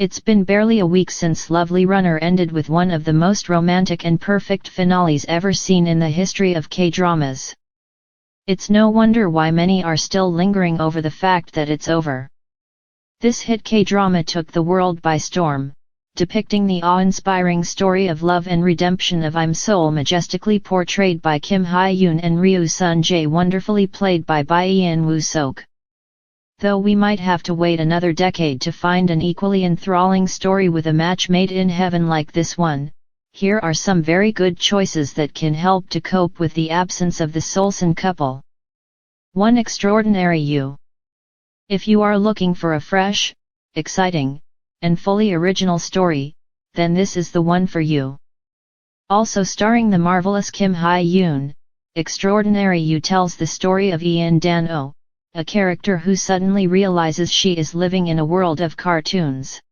It's been barely a week since Lovely Runner ended with one of the most romantic and perfect finales ever seen in the history of K-dramas. It's no wonder why many are still lingering over the fact that it's over. This hit K-drama took the world by storm, depicting the awe-inspiring story of love and redemption of I'm Seol, majestically portrayed by Kim Hye-yoon and Ryu Sun-jae, wonderfully played by Ian Woo-sok. Though we might have to wait another decade to find an equally enthralling story with a match made in heaven like this one, here are some very good choices that can help to cope with the absence of the Seolson couple. 1. Extraordinary You. If you are looking for a fresh, exciting, and fully original story, then this is the one for you. Also starring the marvelous Kim Hye-yoon, Extraordinary You tells the story of Ian Dan-oh, a character who suddenly realizes she is living in a world of cartoons.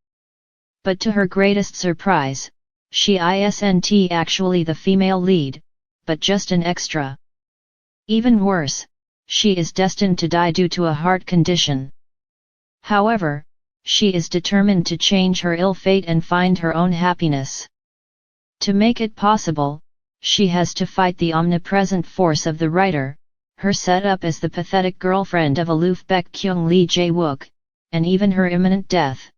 But to her greatest surprise, she isn't actually the female lead, but just an extra. Even worse, she is destined to die due to a heart condition. However, she is determined to change her ill fate and find her own happiness. To make it possible, she has to fight the omnipresent force of the writer, her setup as the pathetic girlfriend of aloof Baekhyun Lee Jae-wook, and even her imminent death.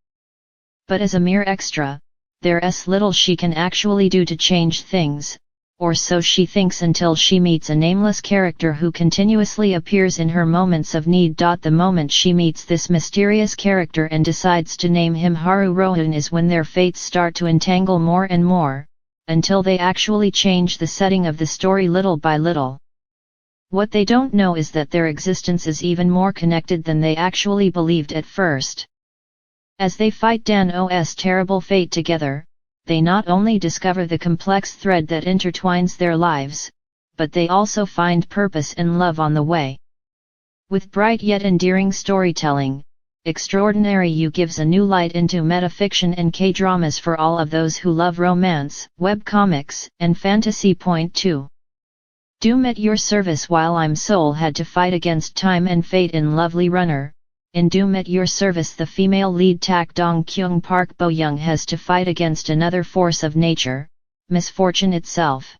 But as a mere extra, there's little she can actually do to change things, or so she thinks until she meets a nameless character who continuously appears in her moments of need. The moment she meets this mysterious character and decides to name him Haru Rohun is when their fates start to entangle more and more, until they actually change the setting of the story little by little. What they don't know is that their existence is even more connected than they actually believed at first. As they fight Dan-oh's terrible fate together, they not only discover the complex thread that intertwines their lives, but they also find purpose and love on the way. With bright yet endearing storytelling, Extraordinary You gives a new light into metafiction and K-dramas for all of those who love romance, webcomics, and fantasy. Point 2. Doom at your service. While I'm Seol had to fight against time and fate in Lovely Runner, in Doom at Your Service the female lead Tak Dong-kyung Park Bo-young has to fight against another force of nature, misfortune itself.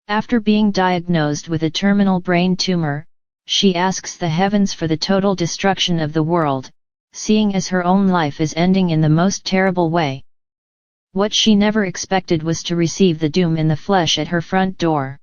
After being diagnosed with a terminal brain tumor, she asks the heavens for the total destruction of the world, seeing as her own life is ending in the most terrible way. What she never expected was to receive the doom in the flesh at her front door.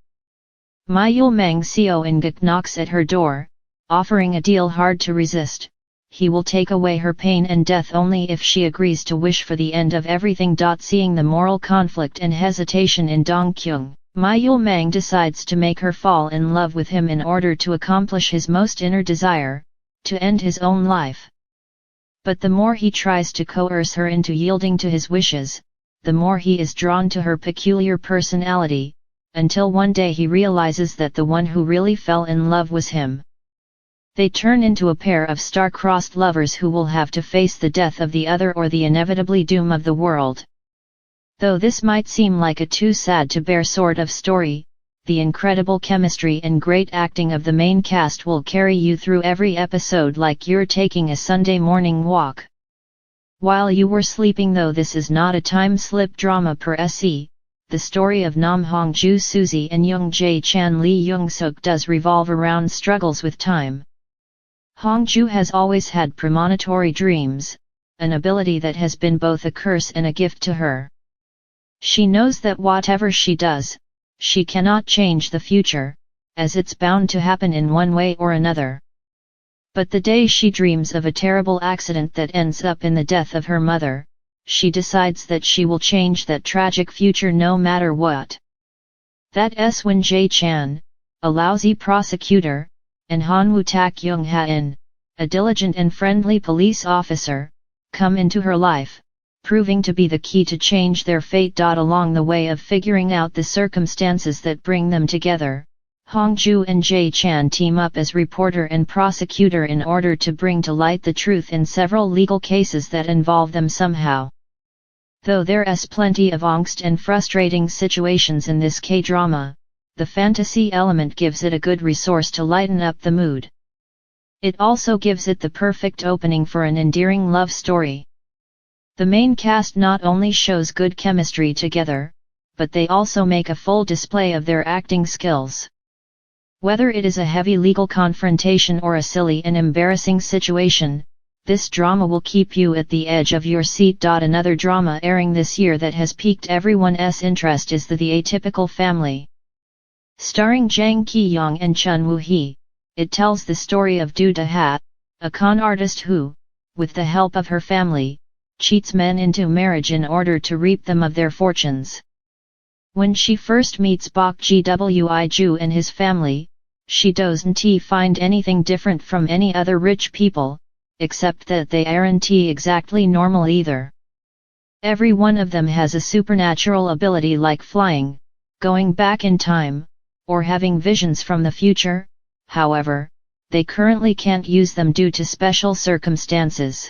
Myul Mang Seo Ingak knocks at her door, offering a deal hard to resist. He will take away her pain and death only if she agrees to wish for the end of everything. Seeing the moral conflict and hesitation in Dong-kyung, Myul Mang decides to make her fall in love with him in order to accomplish his most inner desire, to end his own life. But the more he tries to coerce her into yielding to his wishes, the more he is drawn to her peculiar personality, until one day he realizes that the one who really fell in love was him. They turn into a pair of star-crossed lovers who will have to face the death of the other or the inevitably doom of the world. Though this might seem like a too sad to bear sort of story, the incredible chemistry and great acting of the main cast will carry you through every episode like you're taking a Sunday morning walk. While you were sleeping. Though this is not a time-slip drama per se, the story of Nam Hongju Suzy and Young Jae Chan Lee Young-suk does revolve around struggles with time. Hongju has always had premonitory dreams, an ability that has been both a curse and a gift to her. She knows that whatever she does, she cannot change the future, as it's bound to happen in one way or another. But the day she dreams of a terrible accident that ends up in the death of her mother, she decides that she will change that tragic future no matter what. That's when Jae Chan, a lousy prosecutor, and Hanwoo Tak Young Ha-in, a diligent and friendly police officer, come into her life, proving to be the key to change their fate. Along the way of figuring out the circumstances that bring them together, Hongju and Jae Chan team up as reporter and prosecutor in order to bring to light the truth in several legal cases that involve them somehow. Though there's plenty of angst and frustrating situations in this K-drama, the fantasy element gives it a good resource to lighten up the mood. It also gives it the perfect opening for an endearing love story. The main cast not only shows good chemistry together, but they also make a full display of their acting skills. Whether it is a heavy legal confrontation or a silly and embarrassing situation, this drama will keep you at the edge of your seat. Another drama airing this year that has piqued everyone's interest is The Atypical Family. Starring Jang Ki-young and Chun Woo-hee, it tells the story of Do Da-ha, a con artist who, with the help of her family, cheats men into marriage in order to reap them of their fortunes. When she first meets Bok Gwi-ju and his family, she doesn't find anything different from any other rich people, except that they aren't exactly normal either. Every one of them has a supernatural ability like flying, going back in time, or having visions from the future. However, they currently can't use them due to special circumstances.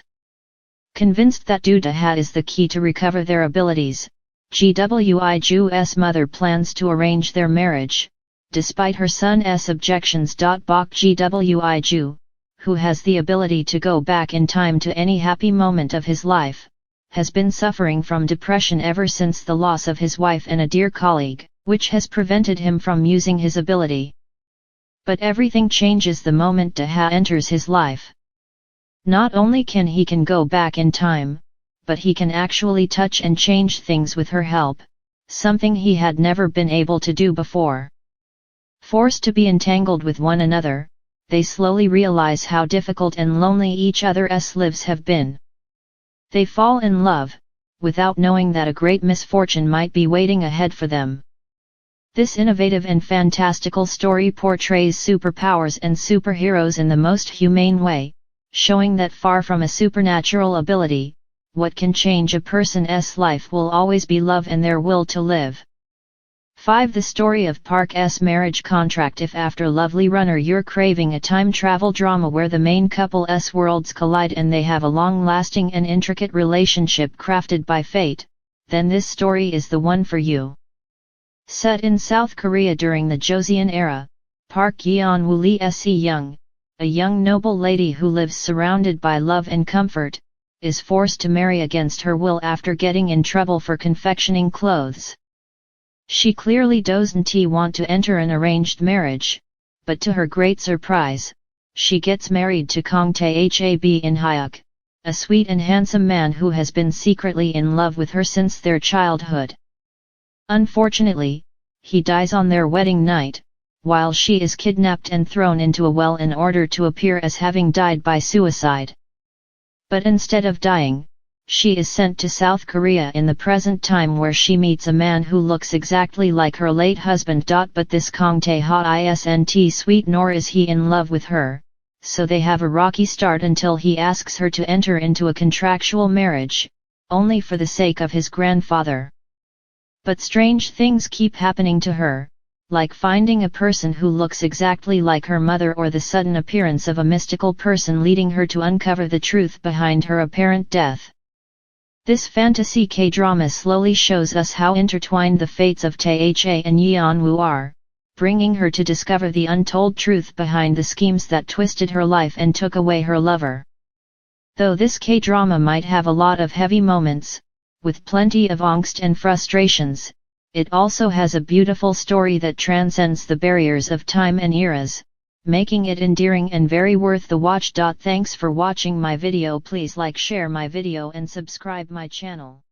Convinced that Do Da-ha is the key to recover their abilities, Gwi-ju's mother plans to arrange their marriage, despite her son's objections. Bok Gwi-ju, who has the ability to go back in time to any happy moment of his life, has been suffering from depression ever since the loss of his wife and a dear colleague, which has prevented him from using his ability. But everything changes the moment Da-ha enters his life. Not only can he go back in time, but he can actually touch and change things with her help, something he had never been able to do before. Forced to be entangled with one another, they slowly realize how difficult and lonely each other's lives have been. They fall in love, without knowing that a great misfortune might be waiting ahead for them. This innovative and fantastical story portrays superpowers and superheroes in the most humane way, showing that far from a supernatural ability, what can change a person's life will always be love and their will to live. 5. The story of Park's marriage contract. If after Lovely Runner you're craving a time travel drama where the main couple's worlds collide and they have a long-lasting and intricate relationship crafted by fate, then this story is the one for you. Set in South Korea during the Joseon era, Park Yeon-woo Lee Se-young, a young noble lady who lives surrounded by love and comfort, is forced to marry against her will after getting in trouble for confectioning clothes. She clearly doesn't want to enter an arranged marriage, but to her great surprise, she gets married to Kong Tae-hab In Hyuk, a sweet and handsome man who has been secretly in love with her since their childhood. Unfortunately, he dies on their wedding night, while she is kidnapped and thrown into a well in order to appear as having died by suicide. But instead of dying, she is sent to South Korea in the present time where she meets a man who looks exactly like her late husband. But this Kong Tae-ha isn't sweet nor is he in love with her, so they have a rocky start until he asks her to enter into a contractual marriage, only for the sake of his grandfather. But strange things keep happening to her, like finding a person who looks exactly like her mother or the sudden appearance of a mystical person leading her to uncover the truth behind her apparent death. This fantasy K-drama slowly shows us how intertwined the fates of Tae-ha and Yeon-woo are, bringing her to discover the untold truth behind the schemes that twisted her life and took away her lover. Though this K-drama might have a lot of heavy moments, with plenty of angst and frustrations, it also has a beautiful story that transcends the barriers of time and eras, making it endearing and very worth the watch. Thanks for watching my video. Please like, share my video and subscribe my channel.